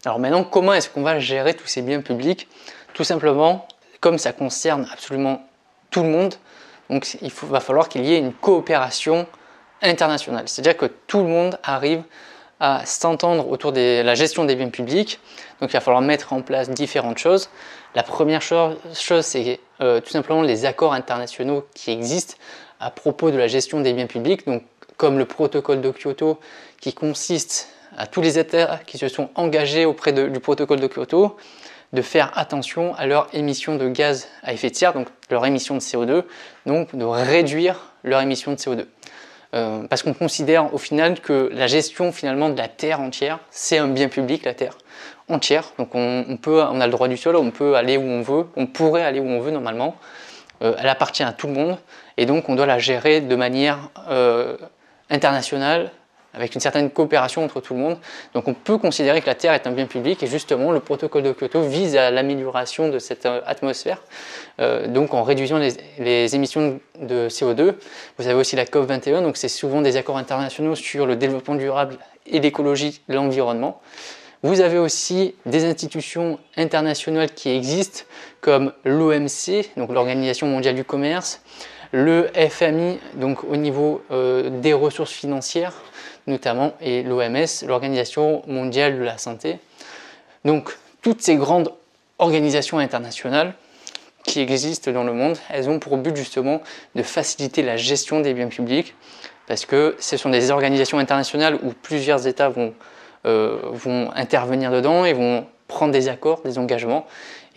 Alors maintenant, comment est-ce qu'on va gérer tous ces biens publics? Tout simplement, comme ça concerne absolument tout le monde, donc va falloir qu'il y ait une coopération internationale. C'est-à-dire que tout le monde arrive à s'entendre autour de la gestion des biens publics. Donc il va falloir mettre en place différentes choses. La première chose c'est tout simplement les accords internationaux qui existent à propos de la gestion des biens publics, donc comme le protocole de Kyoto qui consiste à tous les États qui se sont engagés auprès du protocole de Kyoto de faire attention à leur émission de gaz à effet de serre, donc leur émission de CO2, donc de réduire leur émission de CO2. Parce qu'on considère au final que la gestion finalement de la terre entière, c'est un bien public, la terre entière. Donc on a le droit du sol, on peut aller où on veut, on pourrait aller où on veut normalement. Elle appartient à tout le monde et donc on doit la gérer de manière internationale, avec une certaine coopération entre tout le monde. Donc on peut considérer que la Terre est un bien public et justement le protocole de Kyoto vise à l'amélioration de cette atmosphère, donc en réduisant les émissions de CO2. Vous avez aussi la COP21, donc c'est souvent des accords internationaux sur le développement durable et l'écologie, l'environnement. Vous avez aussi des institutions internationales qui existent comme l'OMC, donc l'Organisation mondiale du commerce, le FMI, donc au niveau des ressources financières notamment, et l'OMS, l'Organisation mondiale de la santé. Donc toutes ces grandes organisations internationales qui existent dans le monde, elles ont pour but justement de faciliter la gestion des biens publics, parce que ce sont des organisations internationales où plusieurs États vont intervenir dedans et vont prendre des accords, des engagements.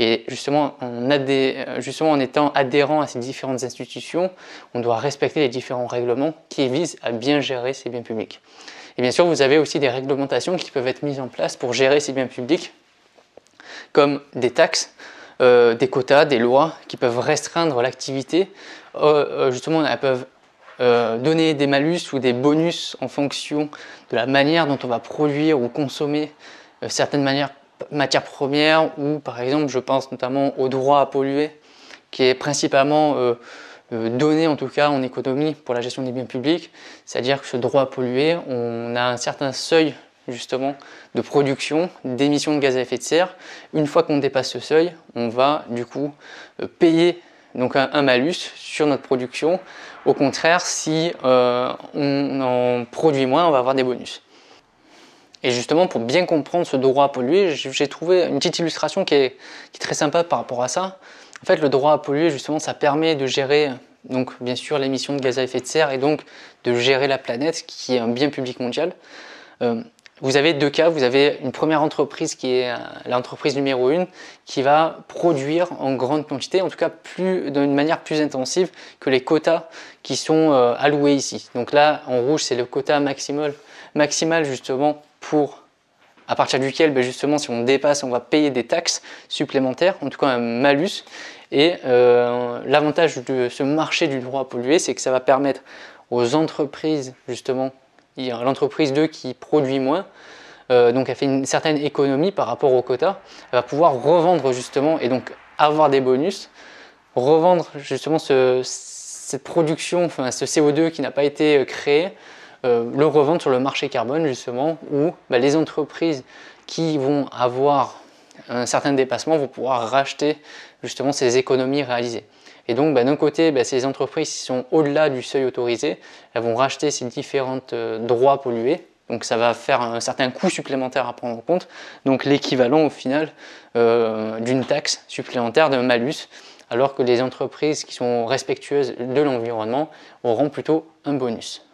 Et justement en étant adhérent à ces différentes institutions, on doit respecter les différents règlements qui visent à bien gérer ces biens publics. Et bien sûr, vous avez aussi des réglementations qui peuvent être mises en place pour gérer ces biens publics, comme des taxes, des quotas, des lois qui peuvent restreindre l'activité. Justement, elles peuvent donner des malus ou des bonus en fonction de la manière dont on va produire ou consommer certaines matières premières, ou par exemple je pense notamment au droit à polluer qui est principalement donné en tout cas en économie pour la gestion des biens publics, c'est-à-dire que ce droit à polluer, on a un certain seuil justement de production d'émissions de gaz à effet de serre. Une fois qu'on dépasse ce seuil, on va du coup payer donc un malus sur notre production. Au contraire, si on en produit moins, on va avoir des bonus. Et justement, pour bien comprendre ce droit à polluer, j'ai trouvé une petite illustration qui est très sympa par rapport à ça. En fait, le droit à polluer, justement, ça permet de gérer, donc bien sûr, l'émission de gaz à effet de serre et donc de gérer la planète, qui est un bien public mondial. Vous avez deux cas. Vous avez une première entreprise qui est l'entreprise numéro 1 qui va produire en grande quantité, en tout cas d'une manière plus intensive que les quotas qui sont alloués ici. Donc là, en rouge, c'est le quota maximal justement à partir duquel justement si on dépasse, on va payer des taxes supplémentaires, en tout cas un malus. Et l'avantage de ce marché du droit à polluer, c'est que ça va permettre aux entreprises justement, l'entreprise 2 qui produit moins, donc elle fait une certaine économie par rapport au quota, elle va pouvoir revendre justement et donc avoir des bonus, revendre justement cette production, enfin ce CO2 qui n'a pas été créé, le revendre sur le marché carbone justement, où les entreprises qui vont avoir un certain dépassement vont pouvoir racheter justement ces économies réalisées. Et donc d'un côté, ces entreprises qui sont au-delà du seuil autorisé, elles vont racheter ces différents droits pollués, donc ça va faire un certain coût supplémentaire à prendre en compte, donc l'équivalent au final d'une taxe supplémentaire, d'un malus, alors que les entreprises qui sont respectueuses de l'environnement auront plutôt un bonus.